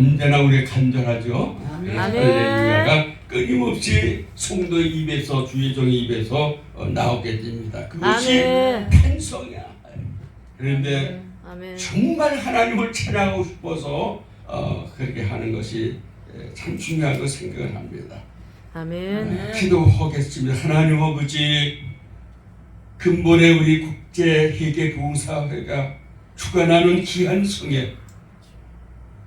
언제나 우리 간절하죠. 아멘. 할렐루야가 끊임없이 성도의 입에서, 주의 종의 입에서 나오게 됩니다. 그것이 아멘. 탄성이야. 그런데 아멘. 정말 하나님을 찬양하고 싶어서 그렇게 하는 것이 참 중요하다고 생각을 합니다. 아멘. 기도하겠습니다. 하나님 아버지, 근본에 우리 국제회계보험사회가 주관하는 귀한 성에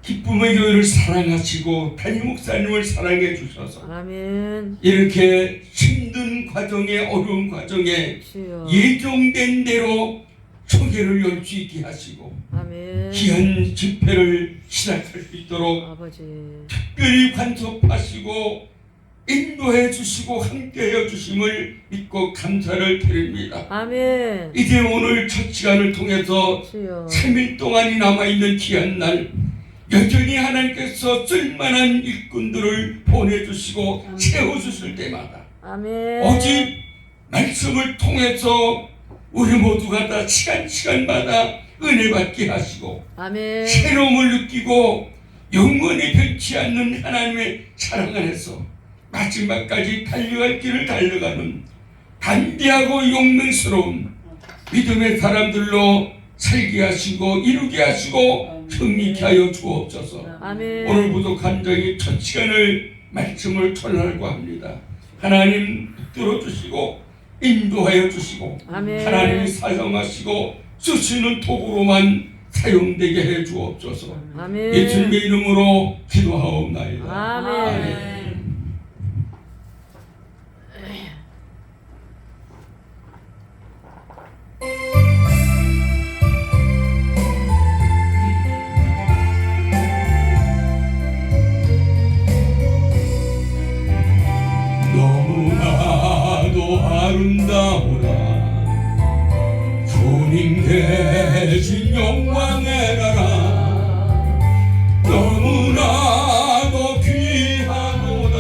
기쁨의 교회를 사랑하시고 담임 목사님을 사랑해 주셔서 아멘. 이렇게 힘든 과정에, 어려운 과정에 주여. 예정된 대로 초계를 열 수 있게 하시고 아멘. 귀한 집회를 시작할 수 있도록 아버지. 특별히 간섭하시고 인도해 주시고 함께해 주심을 믿고 감사를 드립니다. 아멘. 이제 오늘 첫 시간을 통해서 주여. 3일 동안이 남아있는 귀한 날, 여전히 하나님께서 쓸만한 일꾼들을 보내주시고 세워주실 때마다 아멘. 오직 말씀을 통해서 우리 모두가 다 시간마다 은혜 받게 하시고 아멘. 새로움을 느끼고 영원히 변치 않는 하나님의 사랑 안에서 마지막까지 달려갈 길을 달려가는 담대하고 용맹스러운 믿음의 사람들로 살게 하시고 이루게 하시고 승리케 하여 주옵소서. 아멘. 오늘 부족한 저희 첫 시간을 말씀을 전하려고 합니다. 하나님 들어주시고 인도하여 주시고 아멘. 하나님이 사용하시고 쓰시는 도구로만 사용되게 해 주옵소서. 아멘. 예수님의 이름으로 기도하옵나이다. 아멘. 너무나도 아름다우라 주님 대신 영광의 나라 너무나도 귀하구나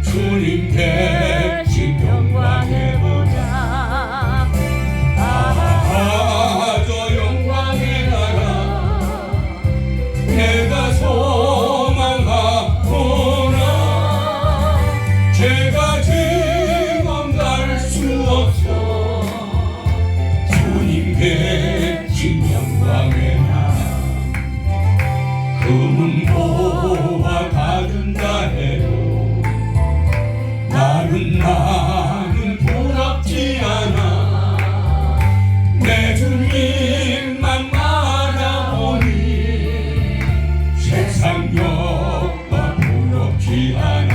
주님 대신 영광의 보좌 저 영광의 나라 내가 소망하오나 제가 지금 갈 수 없어 주님 계신 영광의 나라 금은 보화 받은다 해도 나는 부럽지 않아 내 주님만 바라보니 세상 여와 부럽지 않아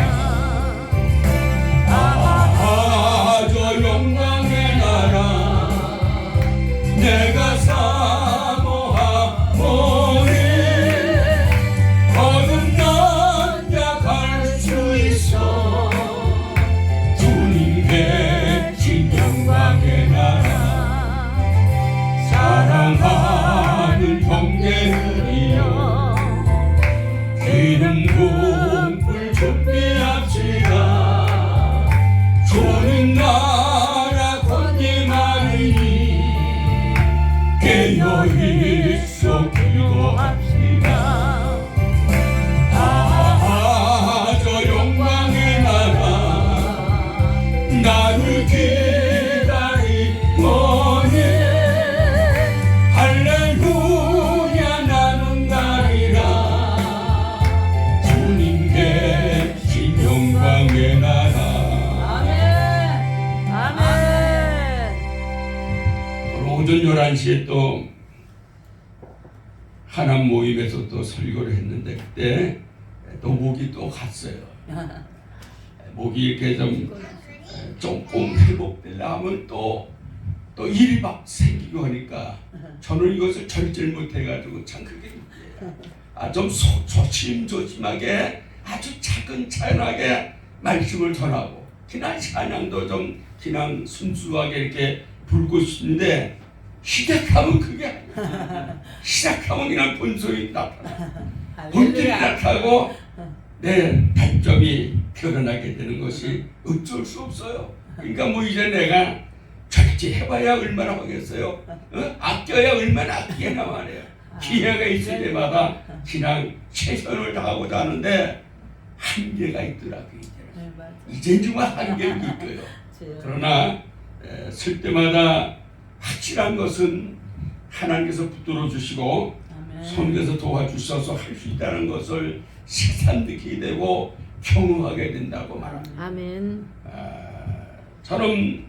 저 영광의 나라 내가 사모하오니 거듭난 자 갈 수 있어 주님 계신 영광의 나라 사랑하는 형제들이여 기름 부은 불 준비합시다 주님 나라 건짐하리니 깨어있어 기도합시다 저 영광의 나라 나를 기다리거니 할렐루야 나는 가리라 주님 계신 영광의 나라 오전 11시에 또 하남 모임에서 또 설교를 했는데 그때 또 목이 또 갔어요. 목이 이렇게 조금 회복되려면 또 일이 막 생기고 하니까 저는 이것을 절제를 못해가지고 참 그게 좀 조심조심하게 아주 차근차근하게 말씀을 전하고 그냥 찬양도 좀 그냥 순수하게 이렇게 부르고 싶은데 시작하면 그게 아니야. 시작하면 그냥 본성이 나타나. 본질이 나타나고 내 단점이 드러나게 되는 것이 어쩔 수 없어요. 그러니까 뭐 이제 내가 절제해봐야 얼마나 하겠어요. 아껴야 얼마나 아끼겠나 말이에요. 기회가 있을 때마다 그냥 최선을 다하고자 하는데 한계가 있더라고요. 네, 맞아. 이제 정말 한계가 있고요. 네. 그러나 쓸 때마다 확실한 것은 하나님께서 붙들어 주시고 아멘. 성령께서 도와주셔서 할 수 있다는 것을 새삼 느끼게 되고 경험하게 된다고 말합니다. 아멘. 저는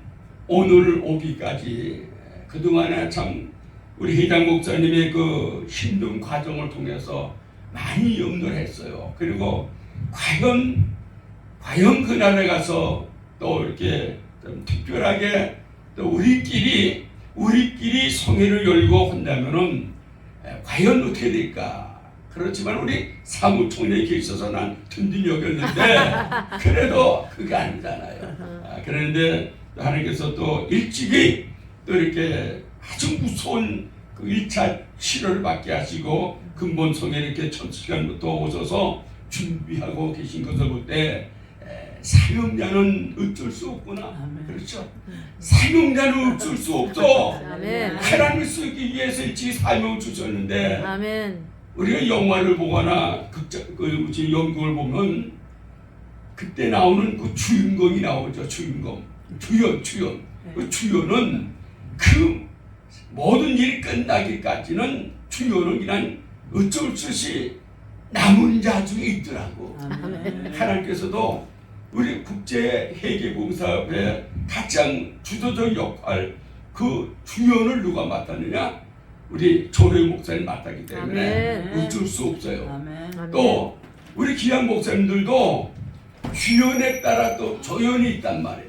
오늘 오기까지 그동안에 참 우리 회장 목사님의 그 힘든 과정을 통해서 많이 염려를 했어요. 그리고 과연 그날에 가서 또 이렇게 좀 특별하게 또 우리끼리 성회를 열고 한다면은 과연 어떻게 될까? 그렇지만 우리 사무총장이 계셔서 난 든든히 여겼는데 그래도 그게 아니잖아요. 그런데 하나님께서 또 일찍이 또 이렇게 아주 무서운 그 1차 치료를 받게 하시고 근본성에 이렇게 첫 시간부터 오셔서 준비하고 계신 것을 볼 때 사명자는 어쩔 수 없구나. 아멘. 그렇죠? 사명자는 어쩔 수 없어. 아멘. 하나님을 쓰기 위해서 일찍 사명을 주셨는데 아멘. 우리가 영화를 보거나 연극을 보면 그때 나오는 그 주인공이 나오죠. 주연. 그 주연은 그 모든 일이 끝나기까지는 주연은 그냥 어쩔 수 없이 남은 자 중에 있더라고. 아멘. 하나님께서도 우리 국제 회계봉사협회 가장 주도적 역할 그 주연을 누가 맡았느냐? 우리 조례 목사님 맡았기 때문에 아멘. 어쩔 수 없어요. 아멘. 또 우리 귀한 목사님들도 주연에 따라 또 조연이 있단 말이에요.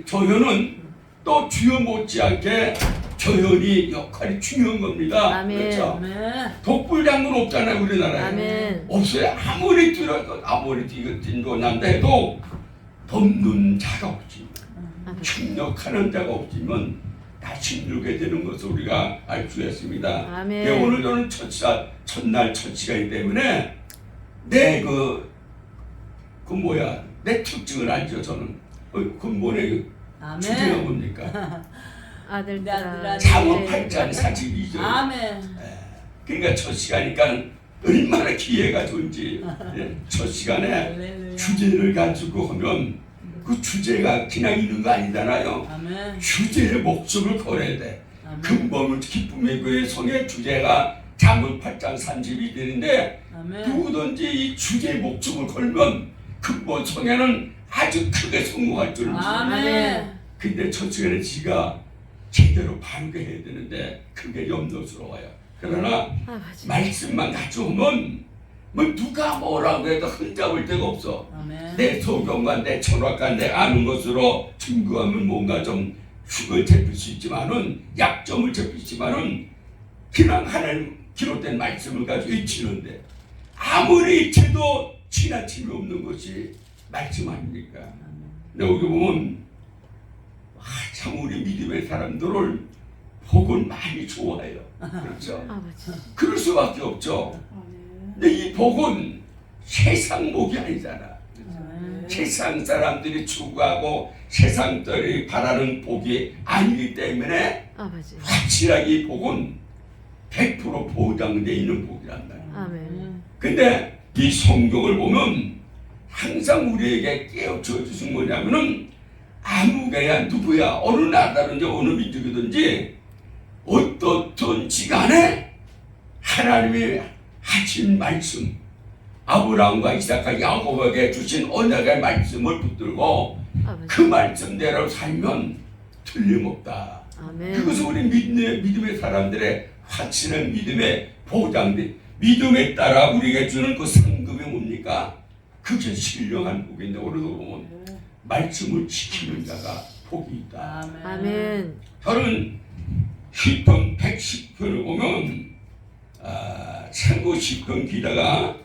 조연은 또 주연 못지않게 조연이 역할이 중요한 겁니다. 아멘. 그렇죠? 아멘. 독불장군 없잖아요, 우리나라에. 아멘. 없어요. 아무리 뛰어난다 해도 돕는 자가 없지, 협력하는 자가 없지만 다 힘들게 되는 것을 우리가 알 수 있습니다. 아멘. 오늘 저는 첫날 첫 시간이기 때문에 내 내 특징을 알죠. 저는 근본의 주제가 아멘. 뭡니까? 아들들아. 잠언 8장 42절. 아멘. 그러니까 첫 시간이니까 얼마나 기회가 좋은지. 첫 시간에 할렐루야. 주제를 가지고 하면 그 주제가 그냥 있는 거 아니잖아요. 아멘. 주제의 목적을 걸어야 돼. 아멘. 근본은 기쁨의 교회 성의 주제가 잠언 8장 32절인데 아멘. 누구든지 이 주제의 목적을 걸면 근본 성에는 아주 크게 성공할 줄 믿어요. 아멘. 근데 첫 시간에 지가 제대로 바르게 해야 되는데 그게 염려스러워요. 그러나 아버지. 말씀만 가져오면 뭐 누가 뭐라고 해도 흠잡을 데가 없어. 아멘. 내 소경과 내 철학과 내 아는 것으로 증거하면 뭔가 좀 흉을 잡힐 수 있지만은 약점을 잡힐 수 있지만은 그냥 하나님 기록된 말씀을 가지고 잊히는데 아무리 잊혀도 지나침이 없는 것이 말씀 아닙니까? 근데 여기 보면 참 우리 믿음의 사람들을 복은 많이 좋아해요. 그렇죠? 아버지. 그럴 수밖에 없죠. 근데 이 복은 세상 복이 아니잖아. 세상 사람들이 추구하고 세상들이 바라는 복이 아니기 때문에 아버지. 확실하게 이 복은 100% 보장되어 있는 복이란 말이야. 아멘. 근데 이 성경을 보면 항상 우리에게 깨우쳐 주신 뭐냐면은 아무개야 누구야 어느 나라든지 어느 민족이든지 어떻든지 간에 하나님이 하신 말씀 아브라함과 이삭과 야곱에게 주신 언약의 말씀을 붙들고 아버지. 그 말씀대로 살면 틀림없다. 아멘. 그것은 우리 믿음의 사람들의 확실한 믿음의 보장돼 믿음에 따라 우리에게 주는 그 상급이 뭡니까? 그게 신령한 복인데 오늘도 보면 말씀을 지키는 자가 복이 있다. 아멘. 아멘. 저는 시편 110편을 보면 참고 시편 기자가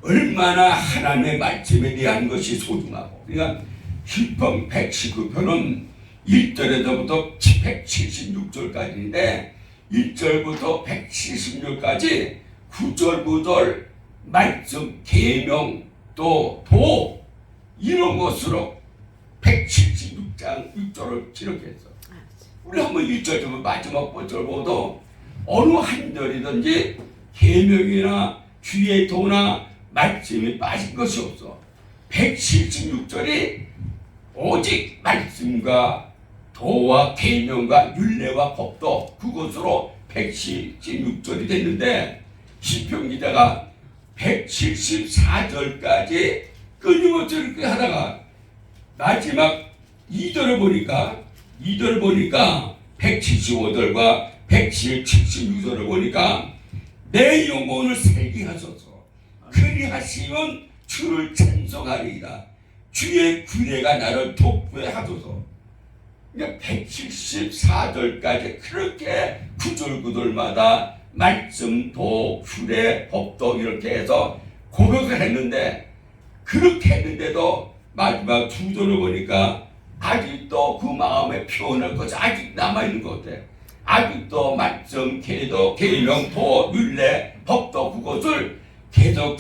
얼마나 하나님의 말씀에 대한 것이 소중하고 그러니까 시편 119편은 1절에서부터 176절까지인데 1절부터 176까지 9절 9절 말씀 계명 또 도 이런 것으로 176장 6절을 기록했어. 우리 한번 1절 좀 마지막 5절 보도 어느 한절이든지 계명이나 주의 도나 말씀이 빠진 것이 없어. 176절이 오직 말씀과 도와 계명과 율례와 법도, 그것으로 176절이 됐는데 시편 기자가 174절까지 끊임없이 이렇게 하다가 마지막 2절을 보니까 175절과 176절을 보니까 내 영혼을 살게 하소서. 그리하시면 주를 찬송하리이다. 주의 규례가 나를 돋보게 하소서. 그러니까 174절까지 그렇게 구절구절마다 말씀, 도, 규례, 법도 이렇게 해서 고백을 했는데, 그렇게 했는데도 마지막 2절을 보니까 아직도 그 마음에 표현할 것이 아직 남아있는 것 같아. 아직도 말씀, 계도, 계명, 도, 율례, 법도 그것을 계속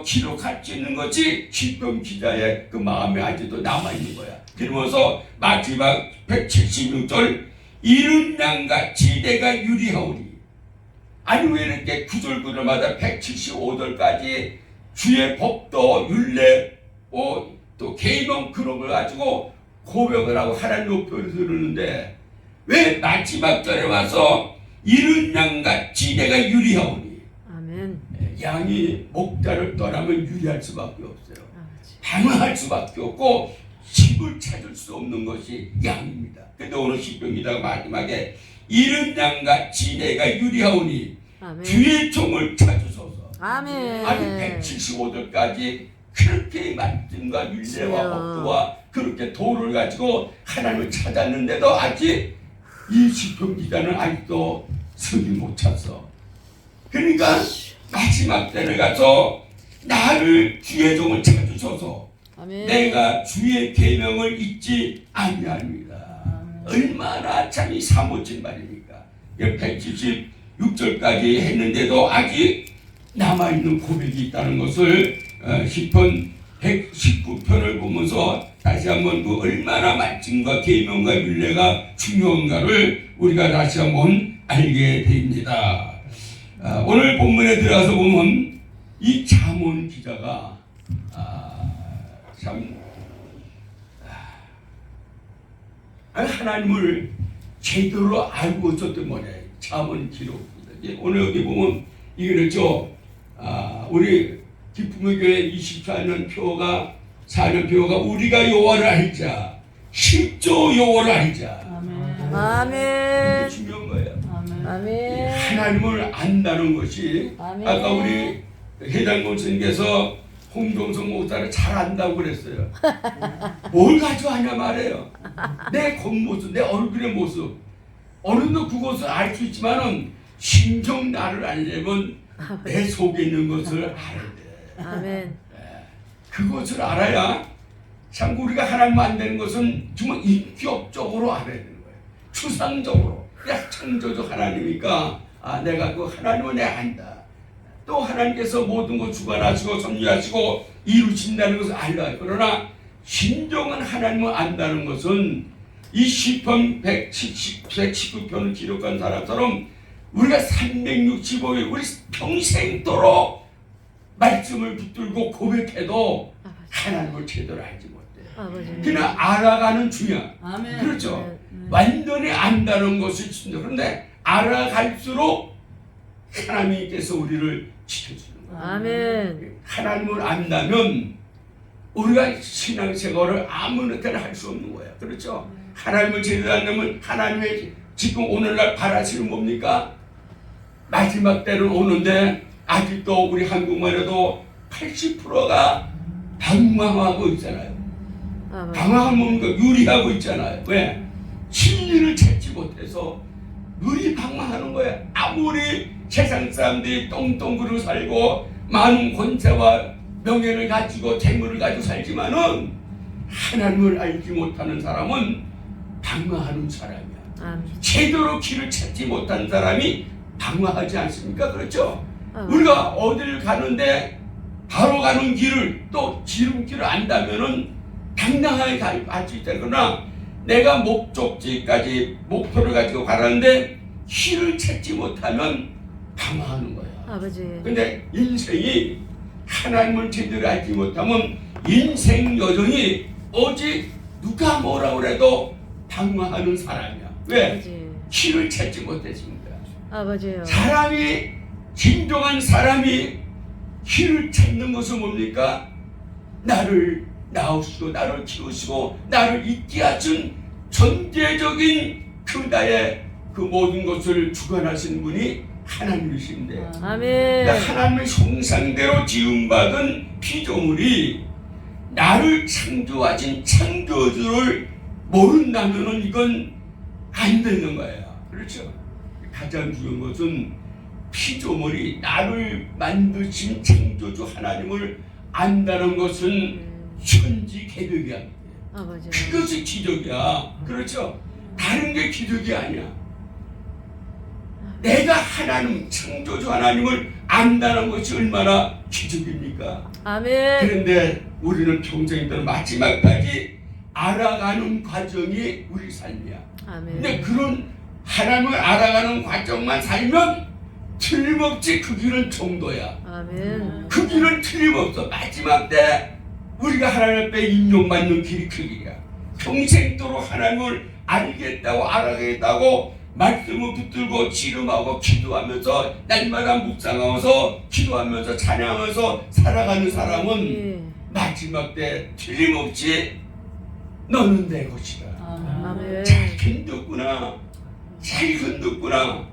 기록할 수 있는 것이 시편 기자의 그 마음에 아직도 남아있는 거야. 그러면서 마지막 176절, 이른 양같이 내가 유리하오니. 아니 왜 이렇게 구절구절마다 175절까지 주의 법도 율례 또 계명 그런 걸 가지고 고백을 하고 하나님 높여서 그러는데, 왜 마지막 절에 와서 이른 양같이 내가 유리하오니. 아멘. 양이 목자를 떠나면 유리할 수밖에 없어요. 방황할 수밖에 없고 집을 찾을 수 없는 것이 양입니다. 그런데 오늘 시편 기자가 마지막에 이른 양같이 내가 유리하오니 아멘. 주의 종을 찾으소서. 아멘. 아니 175절까지 그렇게 말씀과 율례와 법도와 그렇게 도를 가지고 하나님을 찾았는데도 아직 이 시편 기자는 아직도 성이 못 찼어. 그러니까 마지막 때를 가서 나를 주의 종을 찾으소서. 아멘. 내가 주의 계명을 잊지 아니하리이다. 얼마나 참이 사모진 말입니까? 176절까지 했는데도 아직 남아있는 고백이 있다는 것을 시편 119편을 보면서 다시 한번 그 얼마나 말씀과 계명과 율례가 중요한가를 우리가 다시 한번 알게 됩니다. 오늘 본문에 들어가서 보면 이 잠언 기자가 참 하나님을 제대로 알고 있었던 거예요. 잠언 기록입니다. 오늘 여기 보면 이게 그렇죠. 우리 기쁨의 교회 24년 표가 4년 표가 우리가 여호와를 알자, 실조 여호와를 알자. 아멘. 아멘. 이게 중요한 거예요. 아멘. 하나님을 안다는 것이 아멘. 아까 우리 회장님 스님께서 홍종성 목사를 잘 안다고 그랬어요. 뭘 가지고 하냐 말이에요. 내 겉모습, 내 얼굴의 모습, 어느 정도 그것을 알 수 있지만은 심정 나를 알려면 내 속에 있는 것을 알아야 돼. 아멘. 그것을 알아야 참 우리가 하나님 안 되는 것은 정말 인격적으로 알아야 되는 거예요. 추상적으로. 창조주 하나님이니까 내가 그 하나님을 내가 안다. 또 하나님께서 모든 것 주관하시고 섭리하시고 이루신다는 것을 알아요. 그러나 진정한 하나님을 안다는 것은 이 시편 119편을 기록한 사람처럼 우리가 365일 우리 평생도록 말씀을 붙들고 고백해도 하나님을 제대로 알지 못해요. 그냥 알아가는 중이야. 아멘. 그렇죠. 완전히 안다는 것이 진짜. 그런데 알아갈수록 하나님께서 우리를 지켜주는 거예요. 아멘. 하나님을 안다면 우리가 신앙생활을 아무나 때나 할 수 없는 거예요. 그렇죠. 하나님을 제대로 안다면 하나님의 지금 오늘날 바라시는 뭡니까? 마지막 때는 오는데 아직도 우리 한국만 해도 80%가 방황하고 있잖아요. 방황하면 유리하고 있잖아요. 왜? 진리를 찾지 못해서 누리 방황하는 거예요. 아무리 세상 사람들이 똥똥그로 살고 많은 권세와 명예를 가지고 재물을 가지고 살지만은 하나님을 알지 못하는 사람은 방황하는 사람이야. 제대로 길을 찾지 못한 사람이 방황하지 않습니까? 그렇죠? 우리가 어디를 가는데 바로 가는 길을 또 지름길을 안다면은 당당하게 갈 수 있다. 그러나 내가 목적지까지 목표를 가지고 가라는데 키를 찾지 못하면 방황하는 거야. 아버지. 근데 인생이 하나님을 제대로 알지 못하면 인생 여정이 오직 누가 뭐라 그래도 방황하는 사람이야. 왜? 아버지. 키를 찾지 못했습니다. 아버지요. 사람이 진정한 사람이 키를 찾는 것은 뭡니까? 나를 낳으시고 나를 키우시고 나를 있게 하신 전제적인 그 나의 그 모든 것을 주관하신 분이 하나님이신데, 아멘. 하나님의 형상대로 지음받은 피조물이 나를 창조하신 창조주를 모른다면 이건 안 되는 거예요. 그렇죠? 가장 중요한 것은 피조물이 나를 만드신 창조주 하나님을 안다는 것은 천지개벽이야. 아버지. 그것이 기적이야. 그렇죠? 다른 게 기적이 아니야. 내가 하나님, 창조주 하나님을 안다는 것이 얼마나 기적입니까? 아멘. 그런데 우리는 평생 동안 마지막까지 알아가는 과정이 우리 삶이야. 아멘. 근데 그런 하나님을 알아가는 과정만 살면 틀림없이 그 길은 정도야. 아멘. 그 길은 틀림없어. 마지막 때 우리가 하나님 앞에 인용받는 길이 그 길이야. 평생도록 하나님을 알겠다고 알아가겠다고 말씀을 붙들고 씨름하고 기도하면서 날마다 묵상하면서 기도하면서 찬양하면서 살아가는 사람은 예. 마지막 때 틀림없이 너는 내 것이다. 아멘. 잘 견뎠구나. 잘 견뎠구나.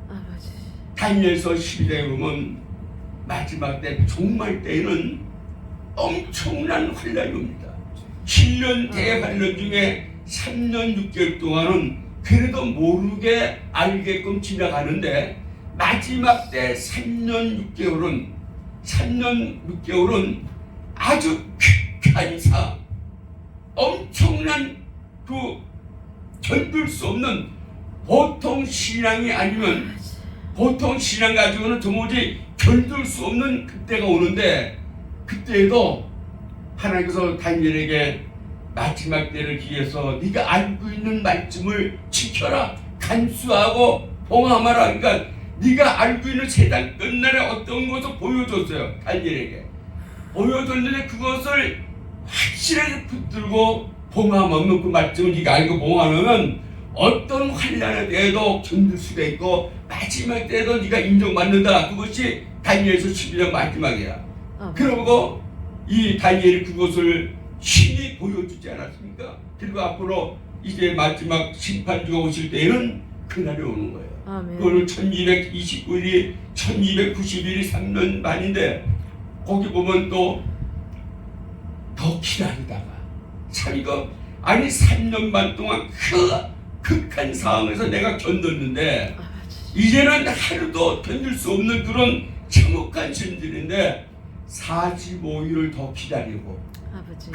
아버지. 다니엘서 12장에 보면 마지막 때 종말 때에는 엄청난 환란이 옵니다. 7년 대환란 중에 3년 6개월 동안은 그래도 모르게 알게끔 지나가는데 마지막 때 3년 6개월은 아주 극한 사, 엄청난 그 견딜 수 없는 보통 신앙이 아니면 보통 신앙 가지고는 도무지 견딜 수 없는 그때가 오는데, 그때에도 하나님께서 다니엘에게 마지막 때를 기해서 네가 알고 있는 말씀을 지켜라, 간수하고 봉함하라. 그러니까 네가 알고 있는 세상 끝날에 어떤 것을 보여줬어요. 다니엘에게 보여줬는데 그것을 확실하게 붙들고 봉함하면, 그 말씀을 네가 알고 봉함하면 어떤 환난에 대해도 견딜 수가 있고 마지막 때에도 네가 인정받는다. 그것이 다니엘서 12장 마지막이야. 그러고 이 다니엘이 그것을 신이 보여주지 않았습니까? 그리고 앞으로 이제 마지막 심판주가 오실 때에는 그날이 오는 거예요. 아멘. 그거는 1229일이 1290일이 3년 반인데 거기 보면 또 더 기다리다가 참 이거 아니 3년 반 동안 그 극한 상황에서 내가 견뎠는데 이제는 하루도 견딜 수 없는 그런 참혹한 심들인데 45일을 더 기다리고 아버지.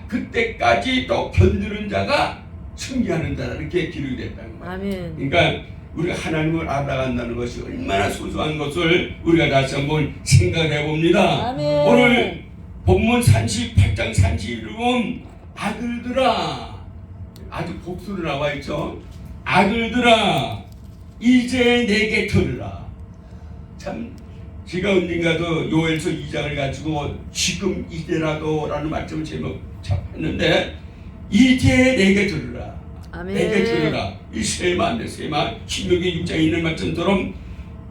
그때까지 또 견디는 자가 승리하는 자라 이렇게 기록이 됐다는 거예요. 아멘. 그러니까 우리가 하나님을 알아간다는 것이 얼마나 소중한 것을 우리가 다시 한번 생각해 봅니다. 아멘. 오늘 본문 38장 31절 보면 아들들아, 아주 복수로 나와 있죠. 아들들아 이제 내게 들으라. 참 제가 언젠가도 요엘서 2장을 가지고 지금 이제라도 라는 말씀을 제목 잡았는데, 이제 내게 들으라. 아멘. 내게 들으라. 이 세만 신명기 6장에 있는 말씀처럼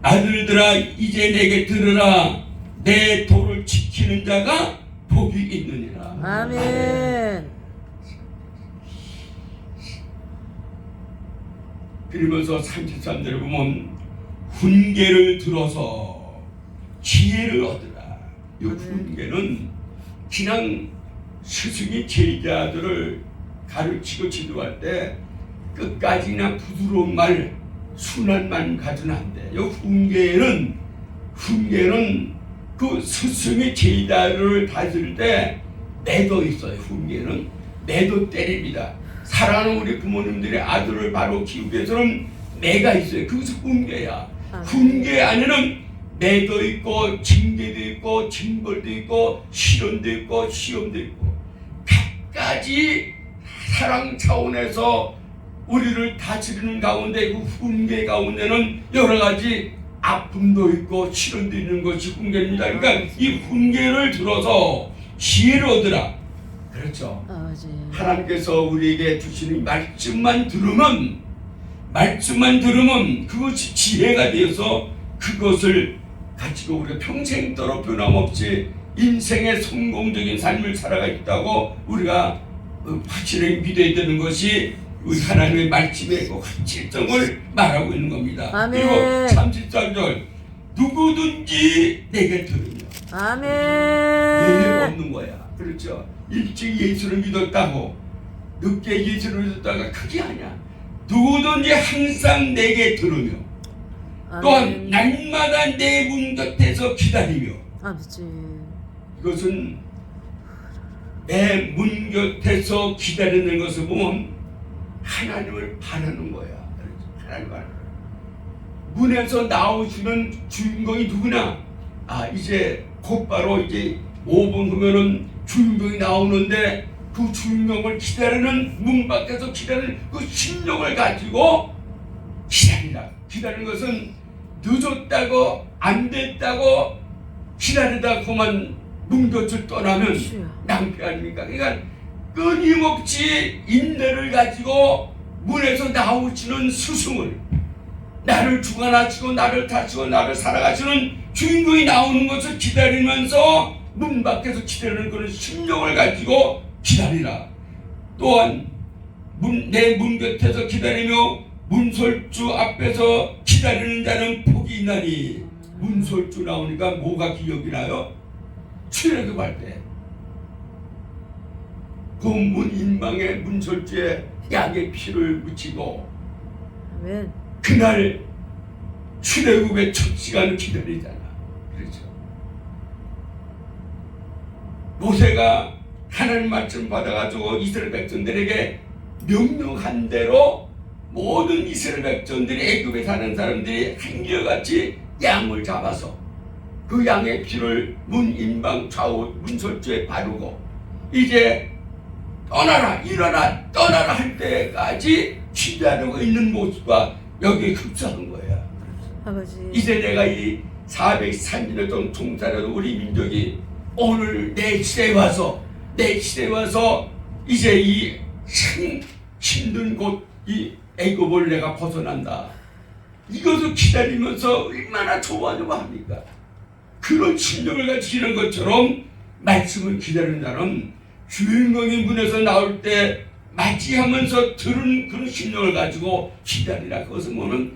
아들들아 이제 내게 들으라. 내 도를 지키는 자가 복이 있느니라. 아멘. 그러면서 33절에 보면 훈계를 들어서 지혜를 얻으라. 이 훈계는 그냥 스승이 제자들을 가르치고 지도할 때 끝까지 그냥 부드러운 말, 순한 말 가지고는 안 돼. 이 훈계는 그 스승이 제자들을 다스릴 때 매도 있어요. 훈계는 매도 때립니다. 사랑하는 우리 부모님들의 아들을 바로 키우기 위해서는 매가 있어요. 그것이 훈계야. 훈계 안에는 매도 있고 징계도 있고 징벌도 있고 실현도 있고 시험도 있고 각가지 사랑 차원에서 우리를 다스리는 가운데 그 훈계 가운데는 여러 가지 아픔도 있고 시련도 있는 것이 훈계입니다. 그러니까 이 훈계를 들어서 지혜를 얻으라. 그렇죠. 아버지. 하나님께서 우리에게 주시는 말씀만 들으면 그것이 지혜가 되어서 그것을 가지고 우리가 평생도록 변함없이 인생의 성공적인 삶을 살아가겠다고 우리가 확실하게 믿어야 되는 것이 우리 하나님의 말씀의 그 확실성을 말하고 있는 겁니다. 아멘. 그리고 33절 누구든지 내게 들으며 아멘. 예외가 없는 거야. 그렇죠. 일찍 예수를 믿었다고 늦게 예수를 믿었다가 그게 아니야. 누구든지 항상 내게 들으며 또한 날마다 내 문 곁에서 기다리며. 아버지. 이것은 내 문 곁에서 기다리는 것을 보면 하나님을 바라는 거야. 하나님 바라는 거야. 문에서 나오시는 주인공이 누구나 이제 곧바로 이제 5분 후면은 주인공이 나오는데 그 주인공을 기다리는 문 밖에서 기다리는 그 심령을 가지고 기다리라. 기다리는 것은 늦었다고 안 됐다고 기다리다 그만 문 곁을 떠나면 낭패 아닙니까? 그러니까 끊임없이 인내를 가지고 문에서 나오시는 스승을 나를 주관하시고 나를 다스리고 나를 살아가시는 주인공이 나오는 것을 기다리면서 문 밖에서 기다리는 그런 심령을 가지고 기다리라. 또한 내 문 곁에서 기다리며 문설주 앞에서 기다리는 자는 복이 있나니. 문설주 나오니까 뭐가 기억이 나요? 출애굽할 때 그 문 인망의 문설주에 양의 피를 묻히고 아멘. 그날 출애굽의 첫 시간을 기다리잖아. 그렇죠. 모세가 하나님 말씀 받아가지고 이스라엘 백성들에게 명령한 대로 모든 이스라엘 백성들이 애굽에 사는 사람들이 한결같이 양을 잡아서 그 양의 피를 문 인방 좌우 문설주에 바르고 이제 떠나라 일어나 떠나라 할 때까지 기다리고 있는 모습과 여기에 흡사한 거야. 아버지. 이제 내가 이 430년 동안 통살해도 우리 민족이 오늘 내 시대에 와서 이제 이 참 힘든 곳 이 애굽을 내가 벗어난다. 이것을 기다리면서 얼마나 좋아합니까? 그런 심령을 가지시는 것처럼 말씀을 기다리는 자는 주인공이 문에서 나올 때 맞이하면서 들은 그런 심령을 가지고 기다리라. 그것은 뭐는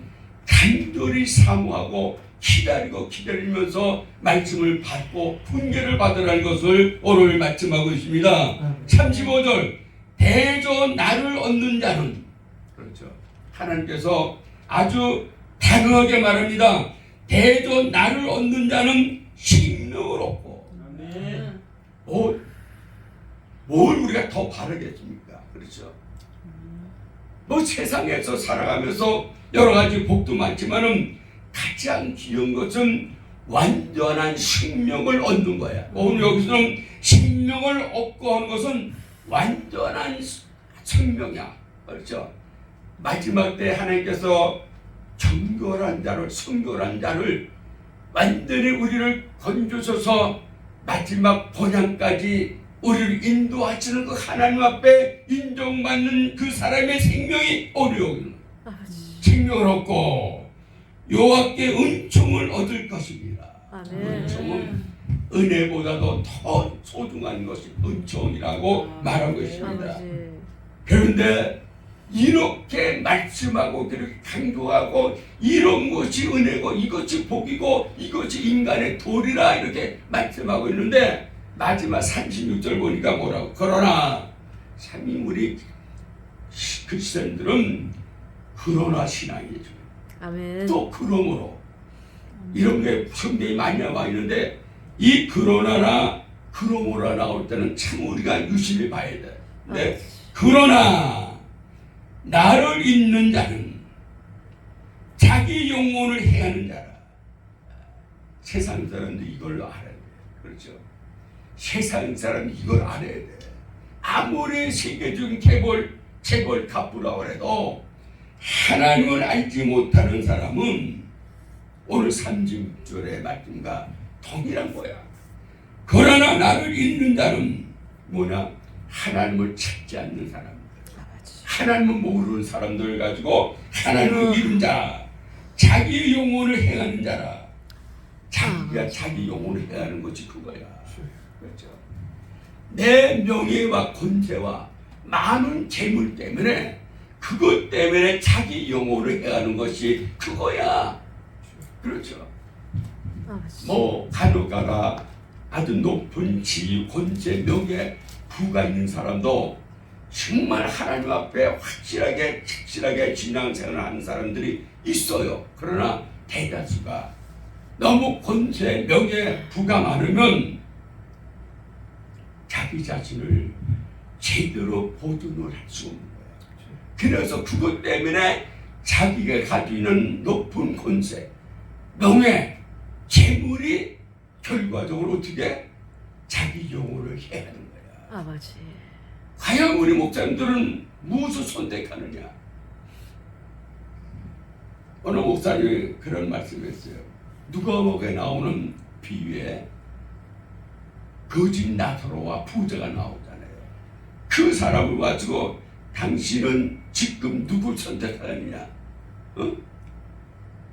간절히 사모하고 기다리면서 말씀을 받고 훈계를 받으라는 것을 오늘 말씀하고 있습니다. 35절 대저 나를 얻는 자는, 그렇죠. 하나님께서 아주 단호하게 말합니다. 대저 나를 얻는 자는 생명을 얻고. 뭘 우리가 더 바라겠습니까? 그렇죠. 뭐 세상에서 살아가면서 여러 가지 복도 많지만은 가장 귀한 것은 완전한 생명을 얻는 거야. 오늘 여기서는 생명을 얻고 하는 것은 완전한 생명이야. 그렇죠. 마지막 때 하나님께서 정결한 자를 완전히 우리를 건져서서 마지막 본향까지 우리를 인도하시는 그 하나님 앞에 인정받는 그 사람의 생명이 어려운 생명을 얻고 여호와께 은총을 얻을 것입니다. 아멘. 은총은 은혜보다도 더 소중한 것이 은총이라고 말하고 있습니다. 아버지. 그런데 이렇게 말씀하고 그렇게 강조하고 이런 것이 은혜고 이것이 복이고 이것이 인간의 도리라 이렇게 말씀하고 있는데 마지막 36절 보니까 뭐라고? 그러나 우리 크리스천들은 그러나 신앙이죠. 아멘. 또 그러므로 이런 게 성경이 많이 나와 있는데 이 그러나나 그러므로 나올 때는 참 우리가 유심히 봐야 돼. 근데 그러나 나를 잊는 자는 자기 영혼을 해하는 자라. 세상 사람들 이걸 알아야 돼. 그렇죠. 세상 사람이 이걸 알아야 돼. 아무리 세계적인 개발 책을 갚으라고 해도 하나님을 알지 못하는 사람은 오늘 36절의 말씀과 동일한 거야. 그러나 나를 잊는 자는 뭐냐? 하나님을 찾지 않는 사람, 하나님을 모르는 사람들을 가지고 하나님을 잃은 자, 자기 영혼을 행하는 자라. 자기가 자기 영혼을 행하는 것이 그거야. 그렇죠? 내 명예와 권세와 많은 재물 때문에, 그것 때문에 자기 영혼을 행하는 것이 그거야. 그렇죠? 뭐 간혹가다 아주 높은 지위, 권세, 명예, 부가 있는 사람도 정말 하나님 앞에 확실하게 착실하게 신앙생활을 하는 사람들이 있어요. 그러나 대다수가 너무 권세, 명예, 부가 많으면 자기 자신을 제대로 보존을 할 수 없는 거예요. 그래서 그것 때문에 자기가 가지고 있는 높은 권세, 명예, 재물이 결과적으로 어떻게 자기 영혼을 해하는 거야. 아버지. 과연 우리 목사님들은 무엇을 선택하느냐? 어느 목사님이 그런 말씀을 했어요. 누가복음에 나오는 비유에 거짓 나사로와 부자가 나오잖아요. 그 사람을 가지고 당신은 지금 누굴 선택하느냐?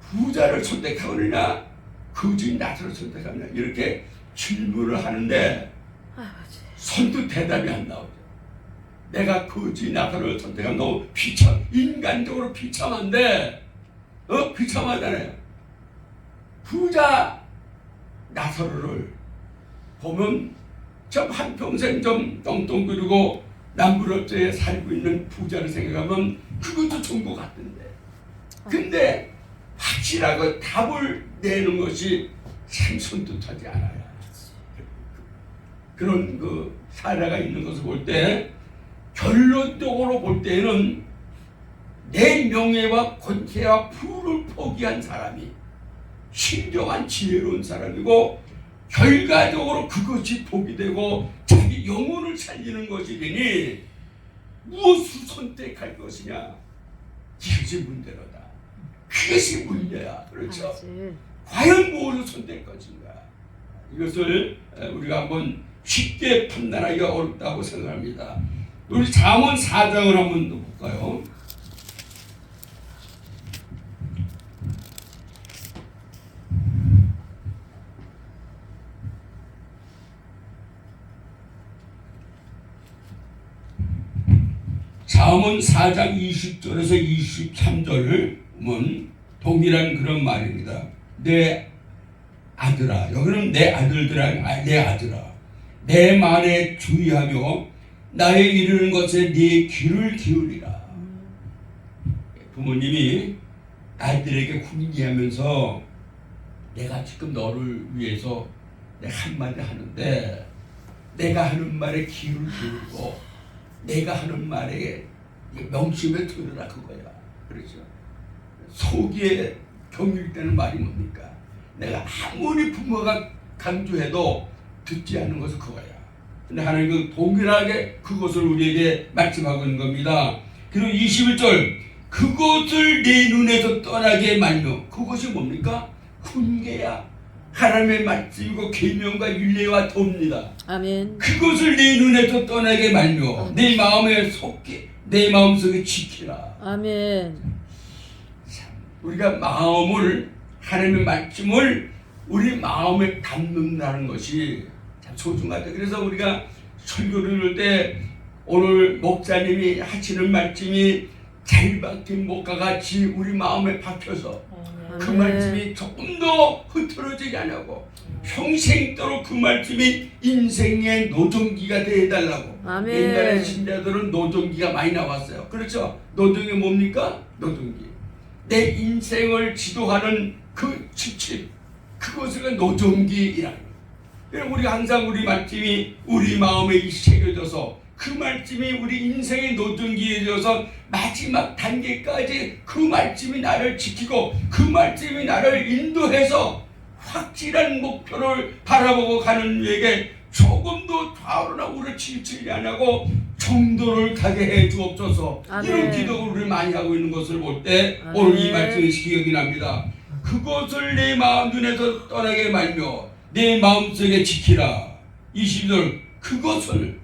부자를 선택하느냐? 거짓 나사로를 선택하느냐? 이렇게 질문을 하는데 아버지. 선뜻 대답이 안 나오죠. 내가 거짓 나사로를 선택하면 너무 비참, 인간적으로 비참한데, 비참하잖아요. 부자 나사로를 보면 좀 한평생 좀 떵떵거리고 남부럽자에 살고 있는 부자를 생각하면 그것도 좋은 것 같은데, 근데 확실하게 답을 내는 것이 참 손뜻하지 않아요. 그런 그 사례가 있는 것을 볼 때, 결론적으로 볼 때는 내 명예와 권세와 부를 포기한 사람이 신령한 지혜로운 사람이고, 결과적으로 그것이 복이 되고 자기 영혼을 살리는 것이 되니 무엇을 선택할 것이냐? 이것이 문제로다. 그것이 문제야. 그렇죠? 아버지. 과연 무엇을 선택할 것인가? 이것을 우리가 한번 쉽게 판단하기가 어렵다고 생각합니다. 우리 잠언 4장을 한번 볼까요? 잠언 4장 20절에서 23절을 보면 동일한 그런 말입니다. 내 아들아, 여기는 내 아들들아, 내 아들아, 내 말에 주의하며 나의 이르는 것에 네 귀를 기울이라. 부모님이 아이들에게 훈계하면서 내가 지금 너를 위해서 내 한마디 하는데 내가 하는 말에 귀를 기울이고 내가 하는 말에 명심에 들으라, 그거야. 그렇죠? 속에 경일되는 말이 뭡니까? 내가 아무리 부모가 강조해도 듣지 않는 것은 그거야. 근데 하나님은 동일하게 그것을 우리에게 말씀하고 있는 겁니다. 그리고 21절, 그것을 내 눈에서 떠나게 말며, 그것이 뭡니까? 훈계야. 하나님의 말씀이고 계명과 율례와 도입니다. 아멘. 그것을 내 눈에서 떠나게 말며 내 마음에 속게, 내 마음속에 지키라. 아멘. 참, 우리가 마음을, 하나님의 말씀을 우리 마음에 담는다는 것이 참 소중하다. 그래서 우리가 설교를 할 때 오늘 목사님이 하시는 말씀이 잘 박힌 목과 같이 우리 마음에 박혀서 그 말씀이 조금 더 흐트러지지 않고 평생도록 그 말씀이 인생의 노종기가 되어달라고. 아멘. 옛날에 신자들은 노종기가 많이 나왔어요. 그렇죠? 노종이 뭡니까? 노종기. 내 인생을 지도하는 그 지침, 그것을 노종기이라. 우리가 항상 우리 말씀이 우리 마음에 새겨져서 그 말씀이 우리 인생의 노종기에 되어서 마지막 단계까지 그 말씀이 나를 지키고 그 말씀이 나를 인도해서 확실한 목표를 바라보고 가는 우리에게 조금도 좌우나 우를 치우치지 않고 정도를 가게 해 주옵소서. 아멘. 이런 기도를 우리 많이 하고 있는 것을 볼 때 오늘 이 말씀이 기억이 납니다. 그것을 내 마음 눈에서 떠나게 말며 내 마음속에 지키라. 22절 그것을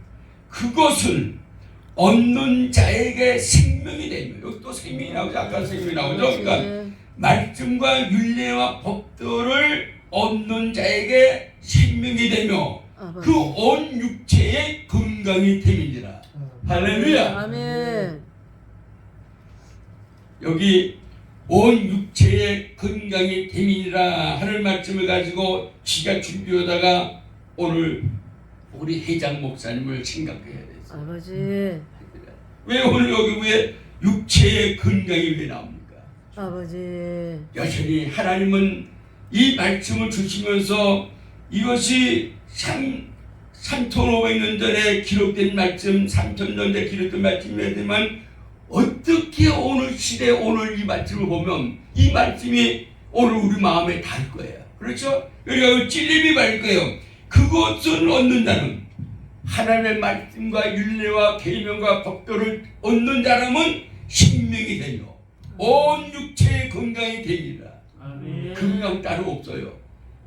얻는 자에게 생명이 되며, 여기 또 생명이 나오죠. 아까 생명이 나오죠. 그러니까 말씀과 율례와 법들을 얻는 자에게 생명이 되며 그 온 육체의 건강이 됨이니라. 할렐루야. 아멘. 여기 온 육체의 건강이 됨이니라 하는 말씀을 가지고 지가 준비하다가 오늘 우리 회장 목사님을 생각해야 됐어요. 아버지. 왜 오늘 여기 왜 육체의 건강이 왜 나옵니까? 아버지. 여전히 하나님은 이 말씀을 주시면서 이것이 3,500년 전에 기록된 말씀, 3,000년 전에 기록된 말씀이지만 어떻게 오늘 시대 오늘 이 말씀을 보면 이 말씀이 오늘 우리 마음에 닿을 거예요. 그렇죠? 그러니까 찔림이 받을 거예요. 그것을 얻는 자는 하나님의 말씀과 율례와 계명과 법도를 얻는 자라면 생명이 되며 온 육체의 건강이 됩니다. 건강 따로 없어요.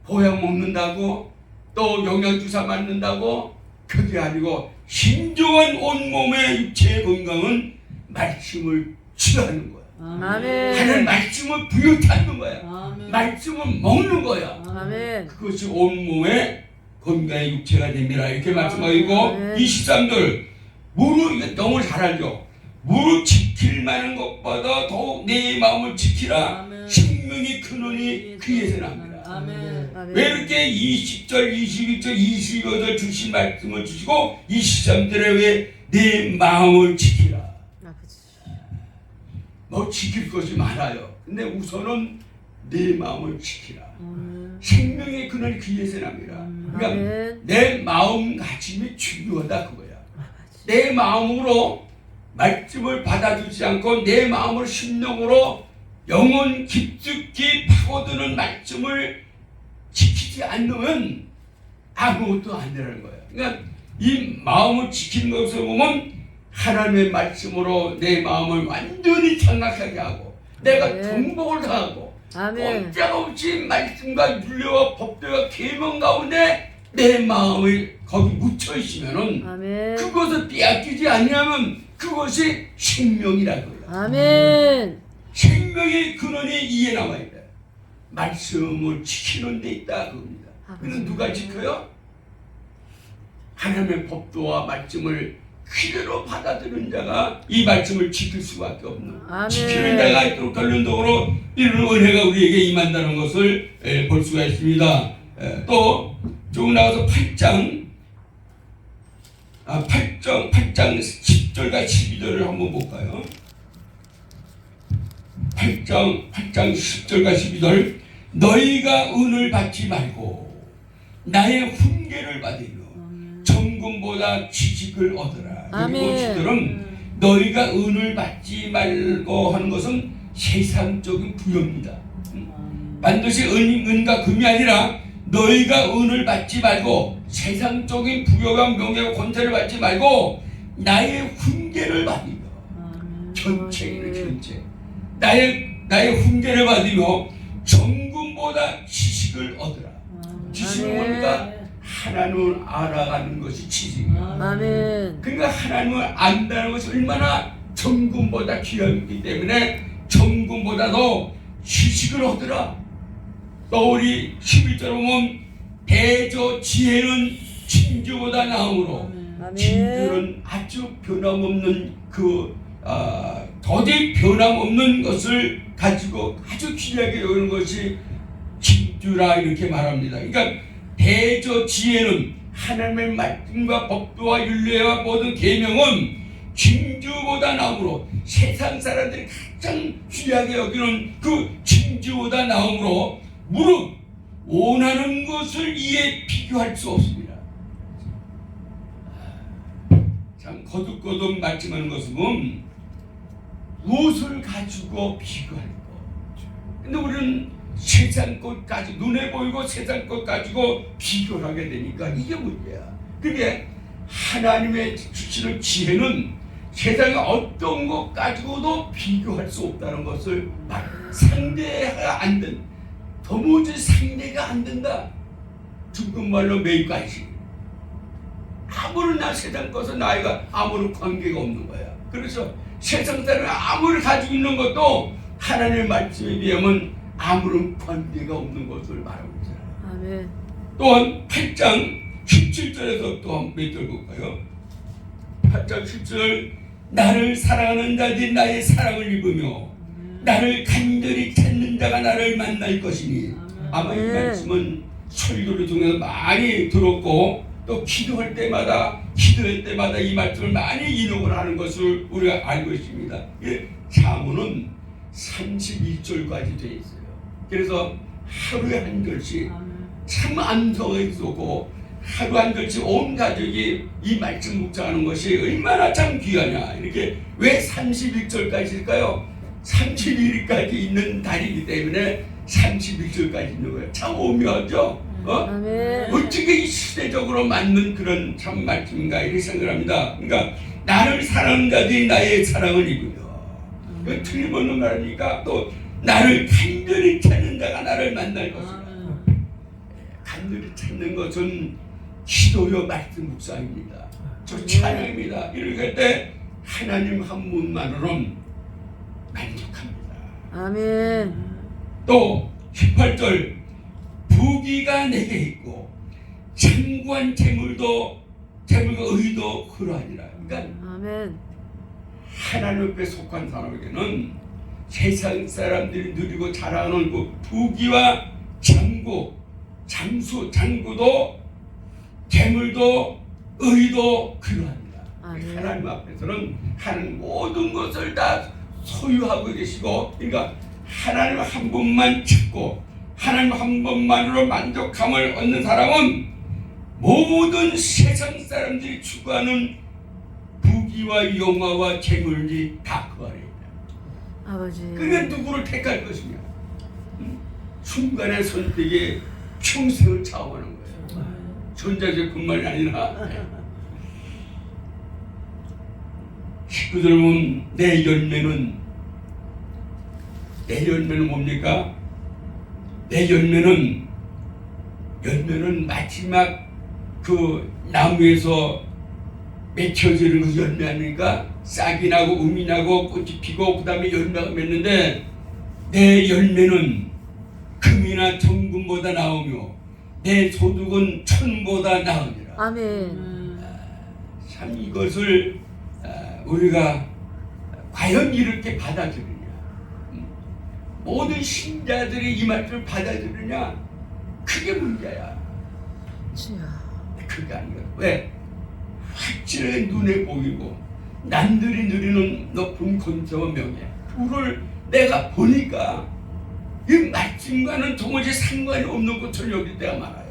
보약 먹는다고 또 영양주사 맞는다고 그게 아니고 신중한 온몸의 육체의 건강은 말씀을 취하는 거야. 아멘. 하나님 말씀을 부여잡는 거야. 아멘. 말씀을 먹는 거야. 아멘. 그것이 온몸의 건강의 육체가 됩니다. 이렇게 말씀하고 아멘. 23절 무릇 너무 잘 알죠. 무릇 지킬 만한 것보다 더욱 내 마음을 지키라. 아멘. 생명이 크노니 그에서 납니다. 아멘. 아멘. 왜 이렇게 20절, 21절, 22절 주신 말씀을 주시고 23절에 왜 내 마음을 지키라. 아버지. 뭐 지킬 것이 많아요. 근데 우선은 내 마음을 지키라. 생명의 근원이 그에서 납니다. 그러니까 아멘. 내 마음가짐이 중요하다 그거야. 내 마음으로 말씀을 받아주지 않고 내 마음을 심령으로 영혼 깊숙이 파고드는 말씀을 지키지 않으면 아무것도 안 되는 거예요. 그러니까 이 마음을 지키는 것을 보면 하나님의 말씀으로 내 마음을 완전히 장악하게 하고 내가 아멘. 정복을 당하고 아멘. 꼼짝없이 말씀과 율례와 법도와 계명 가운데 내 마음이 거기 묻혀 있으면은 아멘. 그것을 빼앗기지 않으면 그것이 생명이라고요. 아멘. 생명의 근원이 이에 나와 있다. 말씀을 지키는 데 있다 그겁니다. 그는 누가 지켜요? 하나님의 법도와 말씀을 그대로 받아들이는 자가 이 말씀을 지킬 수밖에 없는 아멘. 지키는 자가 있도록 결론적으로 이런 은혜가 우리에게 임한다는 것을 볼 수가 있습니다. 또 조금 나가서 8장 10절과 12절을 한번 볼까요? 8장 10절과 12절 너희가 은을 받지 말고 나의 훈계를 받으며 정금보다 지식을 얻으라. 아멘. 그리고 지들은 너희가 은을 받지 말고 하는 것은 세상적인 부여입니다. 반드시 은과 금이 아니라 너희가 은을 받지 말고 세상적인 부여와 명예와 권세를 받지 말고 나의 훈계를 받으며 전체이네 전체 나의 훈계를 받으며 정금보다 지식을 얻으라. 지식은 뭡니까? 하나님을 알아가는 것이 지식이야. 아멘. 그러니까 하나님을 안다는 것이 얼마나 정금보다 귀하기 때문에 정금보다도 지식을 얻으라. 또 우리 11절 보면 대저 지혜는 진주보다 나으므로 진주는 아주 변함없는 더디 변함없는 것을 가지고 아주 귀하게 여기는 것이 진주라 이렇게 말합니다. 그러니까 대저 지혜는 하나님의 말씀과 법도와 율례와 모든 계명은 진주보다 나으므로 세상 사람들이 가장 귀하게 여기는 그 진주보다 나으므로 무릇 원하는 것을 이에 비교할 수 없습니다. 참 거듭거듭 말씀하는 것은 무엇을 가지고 비교할 것. 근데 우리는 세상 것까지 눈에 보이고 세상 것 가지고 비교를 하게 되니까 이게 문제야. 그게 하나님의 주시는 지혜는 세상의 어떤 것 가지고도 비교할 수 없다는 것을 상대가 안 된, 도무지 상대가 안 된다. 중국말로 매일까지 아무나 세상 것은 나이가 아무런 관계가 없는 거야. 그래서 세상 사람이 아무리 가지고 있는 것도 하나님의 말씀에 비하면 아무런 관계가 없는 것을 말하고 있잖아요. 아멘. 또한 8장 17절에서 또 한 몇 절 볼까요? 8장 17절 나를 사랑하는 자들이 나의 사랑을 입으며 나를 간절히 찾는 자가 나를 만날 것이니. 아마 이 말씀은 설교를 통해서 많이 들었고 또 기도할 때마다 이 말씀을 많이 인용을 하는 것을 우리가 알고 있습니다. 잠언은 31절까지 되어 있어요. 그래서 하루에 한 절씩 참 암송이 있었고 하루 한 절씩 온 가족이 이 말씀 묵상하는 것이 얼마나 참 귀하냐. 이렇게 왜 31절까지일까요? 31일까지 있는 달이기 때문에 31절까지 있는 거예요. 참 오묘하죠? 어떻게 이 시대적으로 맞는 그런 참 말씀인가 이렇게 생각합니다. 그러니까 나를 사랑하는 자들이 나의 사랑을 입으며 틀림없는 말이니까 또 나를 간절히 찾는 자가 나를 만날 것이다. 간절히 찾는 것은 기도요 말씀 묵상입니다. 저 찬양입니다. 이럴 때 하나님 한 분만으로는 만족합니다. 아멘. 또 18절 부귀가 내게 있고 장구한 재물과 의도 그러하니라. 그러니까 아멘. 하나님 앞에 속한 사람에게는 세상 사람들이 누리고 자랑하는 그 부귀와 장구도 재물도 의도 그러합니다. 하나님 앞에서는 하는 모든 것을 다 소유하고 계시고, 그러니까 하나님 한 분만 찾고 하나님 한 분만으로 만족함을 얻는 사람은 모든 세상 사람들이 추구하는 부귀와 영화와 재물이 다 그 안에 있다. 아버지. 그게 누구를 택할 것이냐? 순간의 선택에 평생을 차오하는 거예요. 전자제뿐만이 아니라 19절 보면 내 열매는 뭡니까? 내 열매는 마지막 그 나무에서 맺혀지는 그 열매 아닙니까? 싹이 나고 음이 나고 꽃이 피고 그 다음에 열매가 맺는데 내 열매는 금이나 정금보다 나오며 내 소득은 천보다 나으니라. 아멘. 참 이것을 우리가 과연 이렇게 받아들이냐, 모든 신자들이 이 말씀을 받아들이냐, 그게 문제야. 그게 아니야. 왜? 확실하게 눈에 보이고 남들이 누리는 높은 권세와 명예 그를 내가 보니까 이 말씀과는 도무지 상관이 없는 것을 여길 때가 많아요.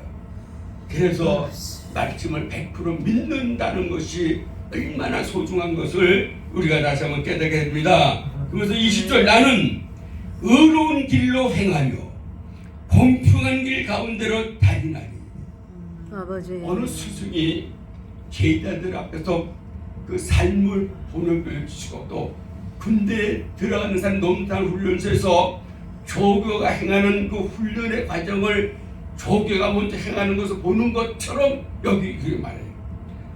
그래서 말씀을 100% 믿는다는 것이 얼마나 소중한 것을 우리가 다시 한번 깨닫게 됩니다. 그래서 20절 나는 의로운 길로 행하며 공평한 길 가운데로 다니나니. 아버지. 어느 스승이 제자들 앞에서 그 삶을 번역해 주시고 또 군대에 들어가는 사람 농탄 훈련소에서 조교가 행하는 그 훈련의 과정을 조교가 먼저 행하는 것을 보는 것처럼 여기 그게 말해요.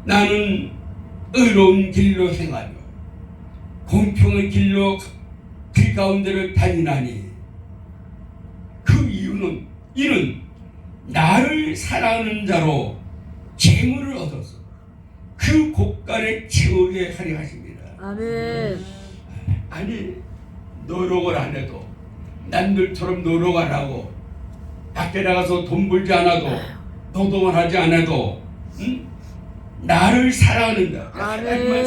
나는 의로운 길로 행하며 공평한 길로 길 가운데를 다니나니. 그 이유는 이는 나를 사랑하는 자로 재물을 얻어서 그 곳간에 채우게 하려 하십니다. 아멘. 아니 노력을 안 해도 남들처럼 노력 안 하고 밖에 나가서 돈 벌지 않아도 노동을 하지 않아도 나를 사랑하는 자, 하나님을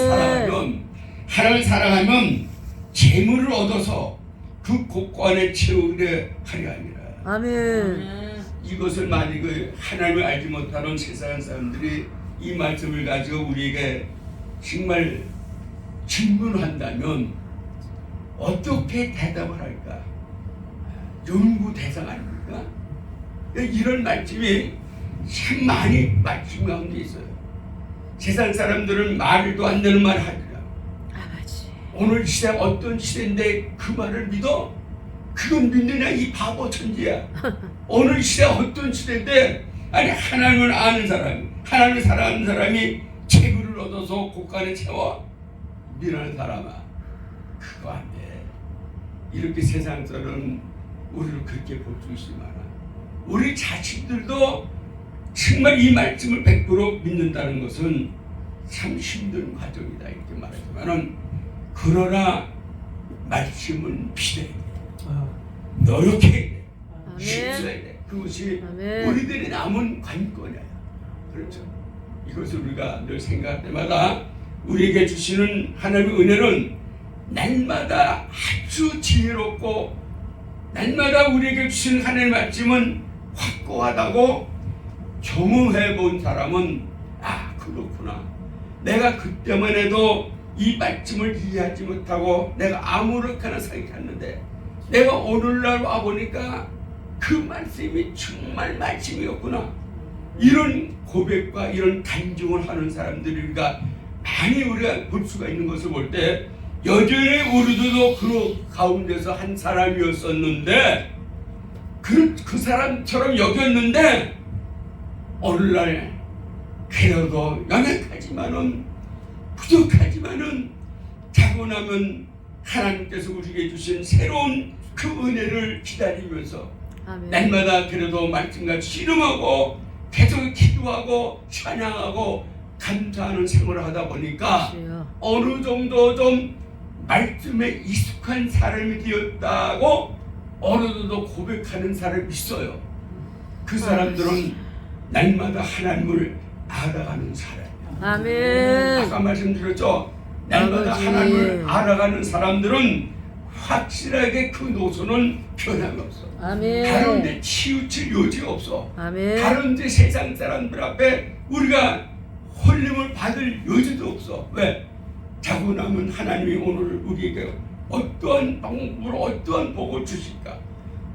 사랑하면 재물을 얻어서 그 곳간에 채우게 하려 합니다. 아멘. 이것을 만약 하나님을 알지 못하는 세상 사람들이 이 말씀을 가지고 우리에게 정말 질문한다면 어떻게 대답을 할까? 연구 대상 아닙니까? 이런 말씀이 참 많이 말씀 가운데 있어요. 세상 사람들은 말도 안 되는 말을 하더라. 아버지. 오늘 시대가 어떤 시대인데 그 말을 믿어? 그건 믿느냐 이 바보 천지야. 오늘 시대가 어떤 시대인데 아니 하나님을 아는 사람, 하나님을 사랑하는 사람이 재물을 얻어서 곳간에 채워 미련한 사람아, 그거 안 돼. 이렇게 세상에서는 우리를 그렇게 볼 수 있지만 우리 자신들도 정말 이 말씀을 100% 믿는다는 것은 참 힘든 과정이다 이렇게 말하지만은, 그러나 말씀은 필요해. 노력해야 돼. 힘써야 돼. 그것이 아멘. 우리들의 남은 관건이야. 그렇죠. 이것을 우리가 늘 생각할 때마다 우리에게 주시는 하나님의 은혜는 날마다 아주 지혜롭고, 날마다 우리에게 주시는 하나님의 말씀은 확고하다고 경험해 본 사람은 아 그렇구나. 내가 그때만 해도 이 말씀을 이해하지 못하고 내가 아무렇게나 생각했는데 내가 오늘날 와보니까 그 말씀이 정말 말씀이었구나. 이런 고백과 이런 간증을 하는 사람들이 우리가 많이 우리가 볼 수가 있는 것을 볼 때 여전히 우리들도 그 가운데서 한 사람이었었는데 그 사람처럼 여겼는데 오늘날 그래도 연약하지만은 부족하지만은 자고 나면 하나님께서 우리에게 주신 새로운 그 은혜를 기다리면서 아멘. 날마다 그래도 말씀같이 씨름하고 계속 기도하고 찬양하고 감사하는 생활을 하다 보니까 주여. 어느 정도 좀 말씀에 익숙한 사람이 되었다고 어느 정도 고백하는 사람이 있어요. 그 사람들은 날마다 하나님을 알아가는 사람이야. 아멘. 아까 말씀드렸죠. 날마다 아버지. 하나님을 알아가는 사람들은 확실하게 그 노선은 변함없어. 아멘. 다른데 치우칠 여지가 없어. 아멘. 다른데 세상 사람들 앞에 우리가 홀림을 받을 여지도 없어. 왜? 자고 나면 하나님이 오늘 우리에게 어떠한 방법으로 어떠한 복을 주실까?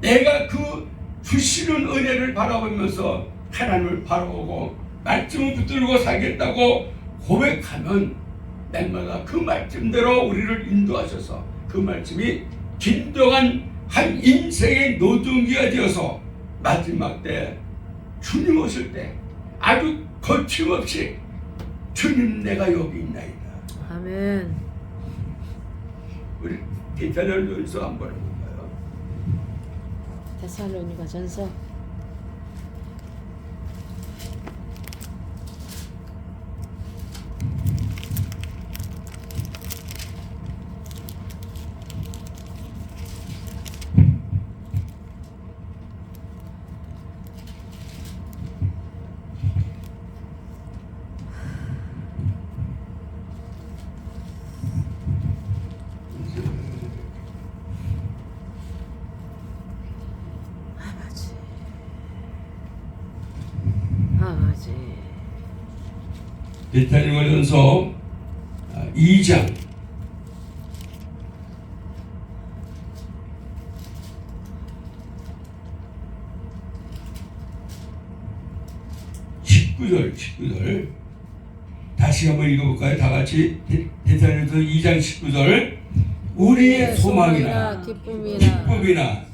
내가 그 주시는 은혜를 바라보면서 하나님을 바라보고 말씀을 붙들고 살겠다고 고백하면 날마다 그 말씀대로 우리를 인도하셔서 그 말씀이 진정한 한 인생의 노동기가 되어서 마지막 때 주님 오실 때 아주 거침없이 주님 내가 여기 있나이다. 아멘. 우리 데살로니가서 한번 해볼까요? 데살로니가 전서 4절. 데살로니가전서 2장 19절 다시 한번 읽어볼까요? 다 같이. 데살로니가전서 2장 19절. 우리의 소망이나 기쁨이나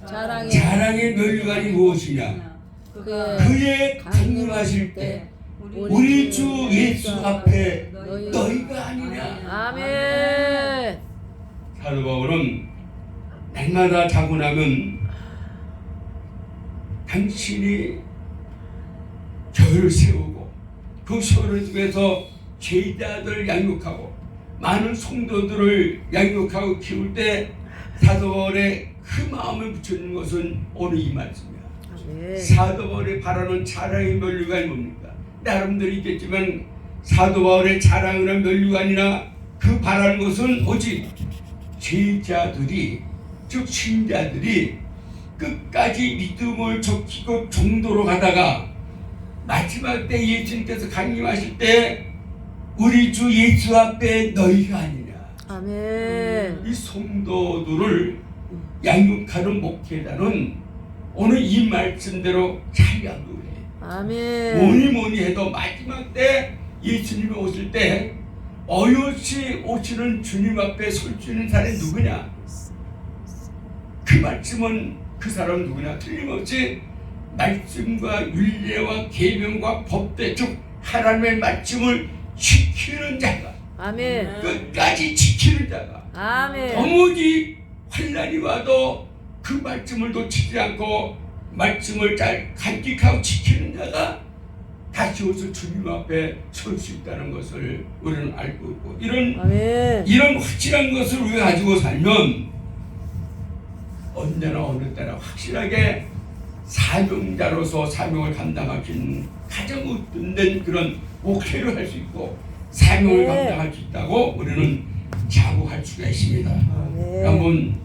자랑의 멸류관이 무엇이냐? 그의 강림하실 때 우리 주 예수 앞에 너희가 아니냐. 아멘. 사도 바울은 날마다 자고 나면 당신이 교회를 세우고 그 교회를 통해서 제자들을 양육하고 많은 성도들을 양육하고 키울 때 사도 바울의 그 마음을 붙여주는 것은 오늘 이 말씀이야. 아멘. 사도 바울이 바라는 자랑의 멸류관이 뭡니까? 여러분들이 있겠지만 사도 바울의 자랑이나 멸류관이나 그 바라는 것은 오직 제자들이, 즉 신자들이 끝까지 믿음을 지키고 정도로 가다가 마지막 때 예수님께서 강림하실 때 우리 주 예수 앞에 너희가 아니냐. 아멘. 이 성도들을 양육하는 목회자는 오늘 이 말씀대로 잘 양육해. 아멘. 뭐니 해도 마지막 때 예수님이 오실 때 어여시 오시는 주님 앞에 설 수 있는 사람이 누구냐? 그 말씀은 그 사람은 누구냐? 틀림없이 말씀과 율례와 계명과 법대 즉 하나님의 말씀을 지키는 자가, 아멘. 끝까지 지키는 자가, 아멘. 도무지 환난이 와도 그 말씀을 놓치지 않고 말씀을 잘 간직하고 지키는 자가 다시 오실 주님 앞에 설 수 있다는 것을 우리는 알고 있고, 아멘. 이런 확실한 것을 우리가 가지고 살면 언제나 어느 때나 확실하게 사명자로서 사명을 감당하기는 가장 못된 그런 목회를 할 수 있고 사명을 네. 감당할 수 있다고 우리는 자부할 수가 있습니다. 아멘. 한번